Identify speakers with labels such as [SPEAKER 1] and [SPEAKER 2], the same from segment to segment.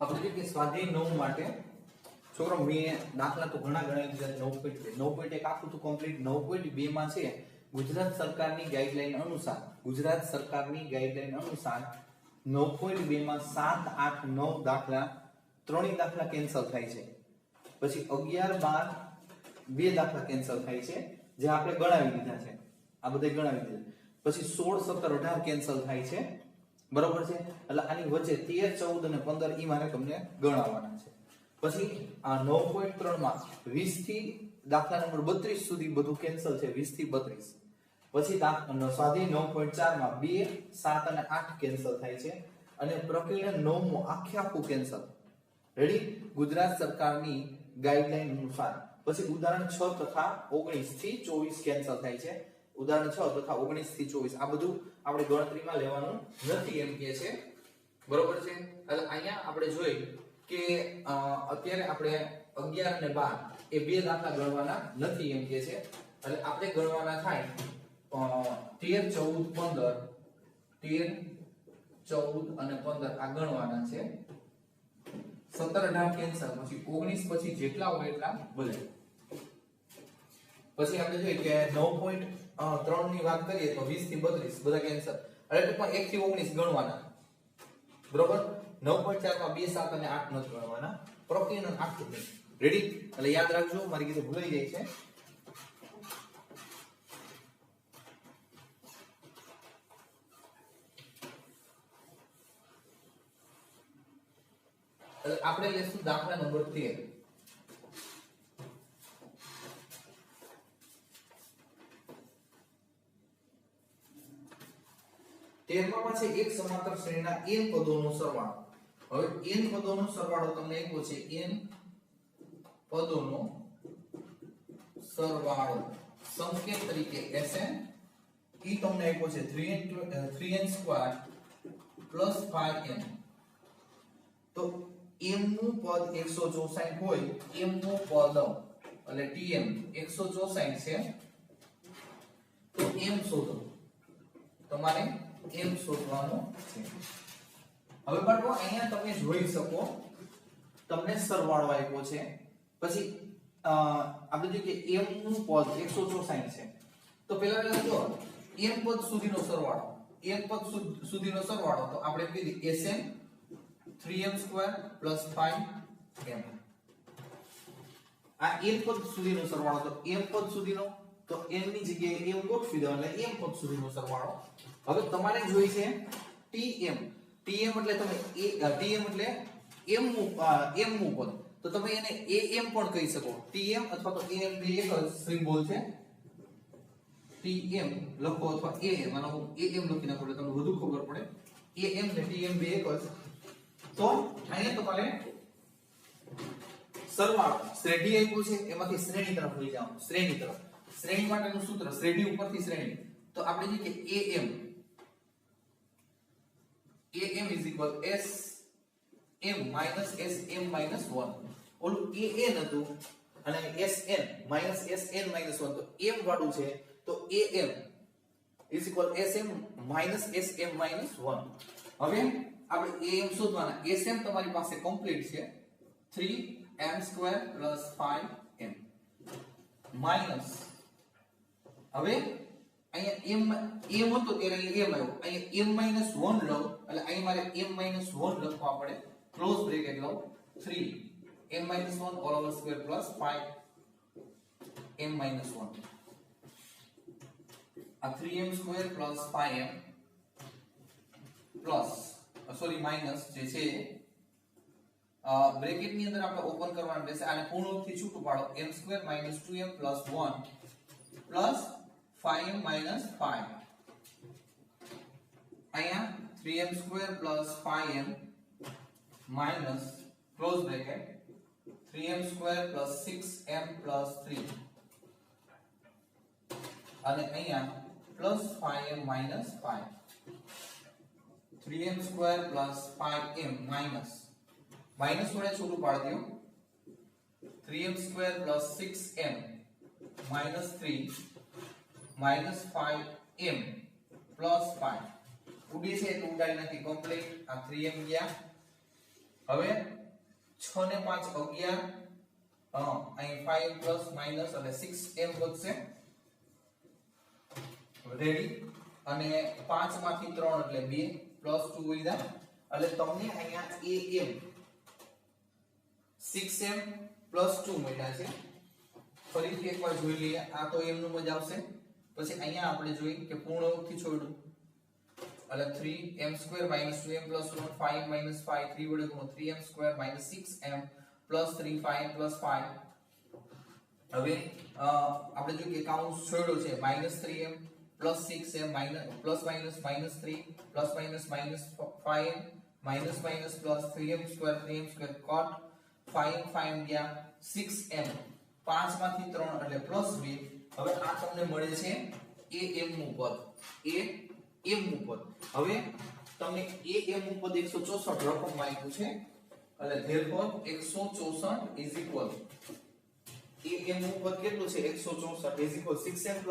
[SPEAKER 1] આપણે જે કે સ્વાધ્યાય 9 માટે છોકરો મેં દાખલા તો ઘણા ગણાવી દીધા 9.2 9.1 આખું તો કમ્પ્લીટ 9.2 માં છે ગુજરાત સરકારની ગાઈડલાઈન અનુસાર 9.2 માં 7 8 9 દાખલા ત્રણેય દાખલા કેન્સલ થાય છે પછી 11 12 બે દાખલા કેન્સલ થાય છે જે આપણે ગણાવી દીધા છે આ બધે ગણાવી દીધા પછી 16 17 18 કેન્સલ થાય છે બરોબર છે એટલે આની વચ્ચે 13 14 અને 15 ઈ મારે તમને ગણવાના છે પછી આ 9.3 માં 20 થી દાખલા નંબર 32 સુધી બધું કેન્સલ છે 20 થી 32 પછી સ્વાધ્યાય 9.4 માં 2 7 અને 8 કેન્સલ થાય છે અને પ્રકરણ 9 માં આખું કેન્સલ રેડી ગુજરાત સરકારની ગાઈડલાઈન અનુસાર પછી ઉદાહરણ 6 તથા 19 થી 24 કેન્સલ થાય છે ઉદાહરણ 6 તથા 19 થી 24 આ બધું આપણે ગણતરીમાં લેવાનું નથી એમ કહે છે બરોબર છે એટલે અહીંયા આપણે જોઈ કે અત્યારે આપણે 11 અને 12 એ બે દાખલા ગણવાના નથી એમ કહે છે એટલે આપણે ગણવાના થાય 13 14 15 13 14 અને 15 આ ગણવાના છે 17 18 કેન્સલ પછી 19 પછી જેટલા હોય એટલા ભલે પછી આપણે જોઈએ કે 9.3 ની વાત કરીએ તો 20 થી 32 બધા કેન્સલ એટલે ટૂંકમાં 1 થી 19 ગણવાના બરોબર 9.4 માં 2 7 અને 8 નથી ગણવાના પ્રકરણ 8 રેડી એટલે યાદ રાખજો મારી કીધું ભૂલાઈ જાય છે આપણે લેશું દાખલા નંબર 13 13માં છે એક સમાંતર શ્રેણીના n પદોનો સરવાળો હવે n પદોનો સરવાળો તમને આપ્યો છે n પદોનો સરવાળો સંકેત તરીકે Sn ઈ તમને આપ્યો છે 3n² 5n તો m નું પદ 164 હોય m નું પદ એટલે tm 164 છે તો m શોધો તમારે m શોધવાનો છે હવે બાળકો અહીંયા તમે જોઈ શકો તમને સરવાળો આપ્યો છે પછી આપણે જોઈએ કે m નું પદ 164 છે તો પહેલા જો m પદ સુધીનો સરવાળો m પદ સુધીનો સરવાળો તો આપણે કીધી Sn 3m² 5m આ m પદ સુધીનો સરવાળો તો m પદ સુધીનો તો n ની જગ્યાએ m ગોઠવી દો એટલે m પદ સુધીનો સરવાળો હવે તમારે જોઈ છે tm એટલે તમે tm એટલે m નું પદ તો તમે એને am પણ કહી શકો tm અથવા તો am બે એક જ સિમ્બોલ છે tm લખો અથવા am આનો am લખી નાખો એટલે તમને વધુ ખબર પડે am ને tm બે એક જ તો અહીંયા તમારે સરવાળો શ્રેણી આપ્યું છે એમાંથી શ્રેણી તરફ લઈ જાઓ શ્રેણી તરફ શ્રેણી માટેનું સૂત્ર શ્રેણી ઉપરથી શ્રેણી તો આપણે જે કે am is equal sm minus sm minus 1 ઓલું an હતું અને sn minus sn minus 1 તો m વાળું છે તો am is equal sm minus sm minus 1 હવે આપણે am શોધવાના sm તમારી પાસે કમ્પ્લીટ છે 3m² 5m માઈનસ હવે અહીંયા m હતો ત્યારે m આવ્યો અહીંયા m 1 લઉં એટલે અહીં મારે m 1 લખવા પડે ક્લોઝ બ્રેકેટ લઉં 3m 1 all over square plus 5m 1 આ 3m² 5m plus sorry minus જે છે બ્રેકેટ ની અંદર આપણે ઓપન કરવાનું રહેશે આને પૂર્ણથી છૂટું પાડો m² - 2m + 1 પ્લસ 5m - 5 અહીંયા 3m² + 5m minus close bracket 3m² + 6m + 3 અને અહીંયા plus 5m - 5 3m² + 5m minus minus વડે છોટું પાડી દો 3m² + 6m -3 -5m + 5 ઉડી છે તો ઉડાડી નાખી કમ્પ્લીટ આ 3m ગયા હવે 6 ને 5 11 અહીં 5 પ્લસ માઈનસ એટલે 6m વધશે રેડી અને 5 માંથી 3 એટલે 2 પ્લસ 2 વધ્યા એટલે તમને અહીંયા am 6m પ્લસ 2 મળ્યા છે ફરીથી એકવાર જોઈ લઈએ આ તો m નું જ આવશે પછી અહીંયા આપણે જોઈ કે પૂર્ણાંકથી છોડ્યું એટલે 3m² - 2m + 1 5 - 5 3 વડે ગુણો 3m² - 6m + 3 5 + 5 હવે આપણે જો કે કાઉન્સ છોડ્યો છે -3m + 6m plus minus -3 plus minus -5m minus minus plus 3m² cot 5 ગયા 6m 5 માંથી 3 એટલે +2 હવે આ તમને મળે છે am નું પદ am નું પદ હવે તમને am નું પદ 164 રકમમાં આપ્યું છે એટલે therefore 164 am નું પદ કેટલું છે 164 6m + 2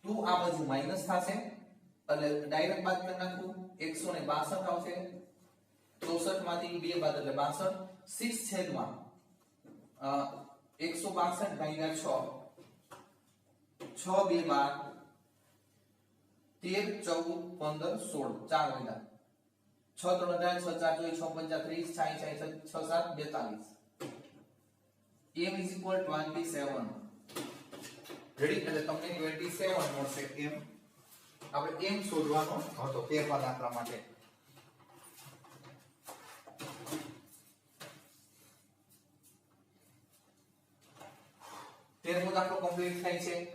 [SPEAKER 1] 2 આ બાજુ માઈનસ થશે એટલે ડાયરેક્ટ બાદ કરી નાખું 162 આવશે 64 માંથી 2 બાદ એટલે 62 6 છેદમાં 162 ભાગ્યા 6 6 2 12 13 14 15 16 4 મહિના 6 3 18 6 4 2 6 5 30 6 7 42 m = 27 રેડી એટલે તમને 27 મળશે m આપણે m શોધવાનો હતો 13મા દાખલા માટે તેરમો દાખલો કમ્પ્લીટ થાય છે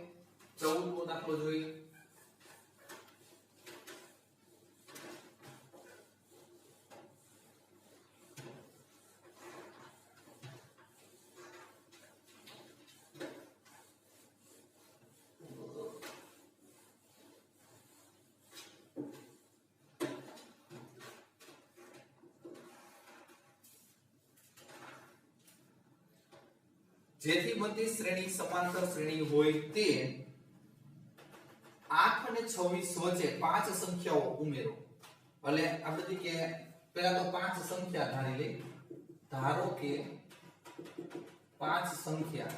[SPEAKER 1] 14મો દાખલો જોઈએ જેથી બનતી શ્રેણી સમાંતર શ્રેણી હોય તે 8 અને 26 વચ્ચે 5 સંખ્યાઓ ઉમેરો એટલે આપણે કે પહેલા તો 5 સંખ્યા ધારી લે ધારો કે 5 સંખ્યા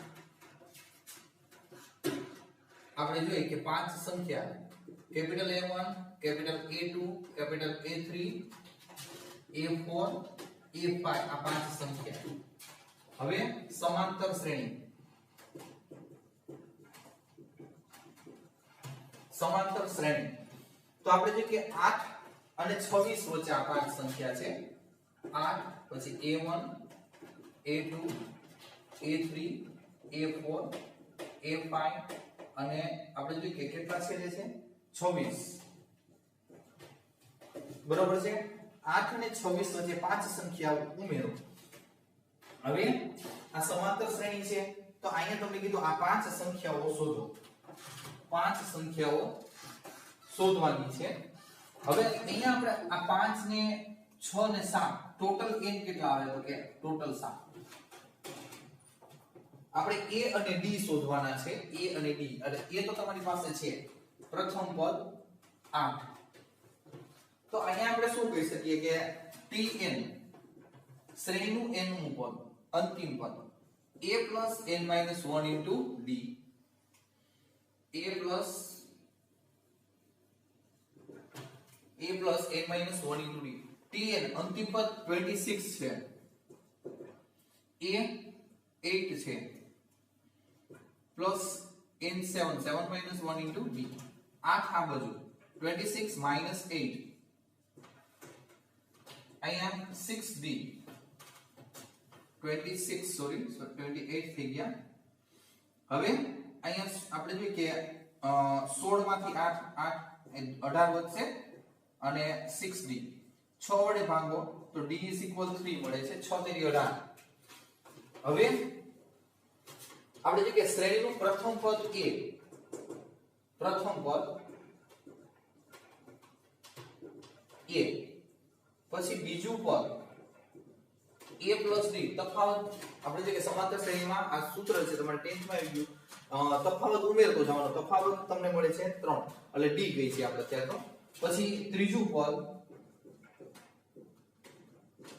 [SPEAKER 1] આપણે જોઈએ કે 5 સંખ્યા capital A1 capital A2 capital A3 A4 A5 આ 5 સંખ્યા હવે સમાંતર શ્રેણી તો આપણે જોઈએ કે 8 અને 26 વચ્ચે આ 5 સંખ્યા છે 8 પછી A1 A2 A3 A4 A5 અને આપણે જોઈએ કે કેટલા છેદે છે 26 બરોબર છે 8 અને 26 વચ્ચે 5 સંખ્યાઓ ઉમેરો હવે આ સમાંતર શ્રેણી છે તો અહીંયા તમને કીધું આ 5 સંખ્યાઓ શોધો 5 સંખ્યાઓ શોધવાની છે હવે અહીંયા આપણે આ 5 ને 6 ને 7 ટોટલ n કેટલા આવે તો કે ટોટલ 7 આપણે a અને d શોધવાના છે a અને d એટલે a તો તમારી પાસે છે પ્રથમ પદ 8 તો અહીંયા આપણે શું કહી શકીએ કે tn શ્રેણીનું n નું પદ અંતિમ પદ a plus n minus 1 into d a plus n minus 1 into d tn અંતિમ પદ 26 છે a 8 છે plus n 7 minus 1 into d 8 આ બાજુ 26 minus 8 અહીંયા 6d 28 થઈ ગયા હવે અહીંયા આપણે જોઈએ કે 16 માંથી 8 18 વધશે અને 6d 6 વડે ભાગો તો d = 3 મળે છે 6 તેરી 18 હવે આપણે જોઈએ કે શ્રેણીનું પ્રથમ પદ a પછી બીજું પદ a plus d તફાવત આપણે જે કે સમાંતર શ્રેણીમાં આ સૂત્ર છે તમારે 10th માં આવી ગયું તફાવત ઉમેરતો જવાનો તફાવત તમને મળે છે 3 એટલે d ગઈ છે આપણે અત્યારે તો પછી ત્રીજું પદ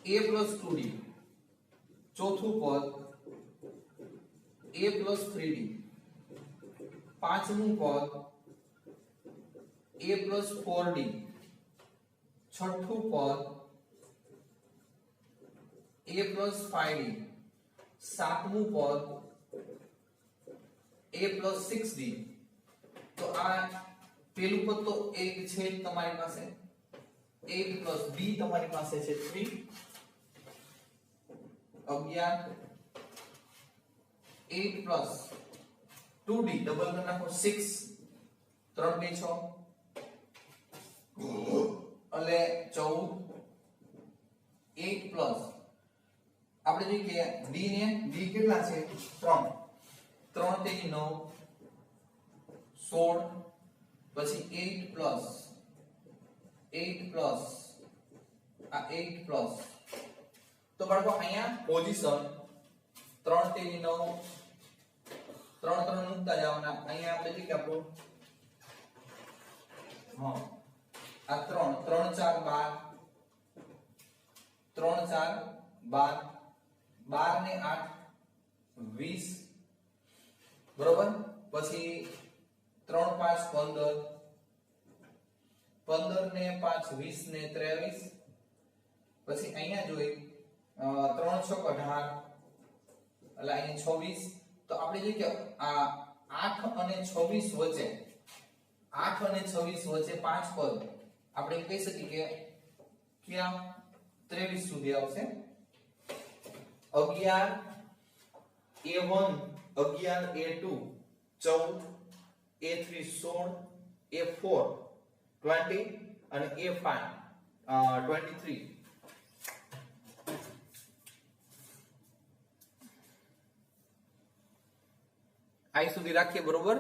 [SPEAKER 1] a plus 2d, ચોથું પદ a plus 3d, પાંચમું પદ a plus 4d, છઠ્ઠું પદ a plus 5d, સાતમું પદ a plus 6d. તો આ પેલું પદ તો 1 છે તમારી પાસે, 8 plus b તમારી પાસે છે 3, 11, 8 plus 2d ડબલ કરી નાખો 6, 3 2 6 એટલે 14, 8 plus આપણે જોઈએ કે d ને d કેટલા છે 3, 3 તેરી 9, 16, પછી 8 plus આ 8 plus તો બાળકો અહીંયા પોઝિશન 3 તેરી 9, 3 3 મૂકતા જવાના. અહીંયા આપણે જે કે આપણું આ 3 3 4 12, 3 4 12, 12 ને 8 20, બરોબર. પછી 3 5 15, 15 ને 5 20 ને 23. પછી અહીંયા જોઈ 3 6 18 એટલે અહીંયા 26. તો આપણે જોઈએ કે આ 8 અને 26 વચ્ચે 8 અને 26 વચ્ચે 5 પદ આપણે કહી શકીએ કે ક્યાં 23 સુધી આવશે. 11 a1, 11 a2, 14, a3 16, a4 20 અને a5 23. આ સુધી રાખીએ, બરોબર.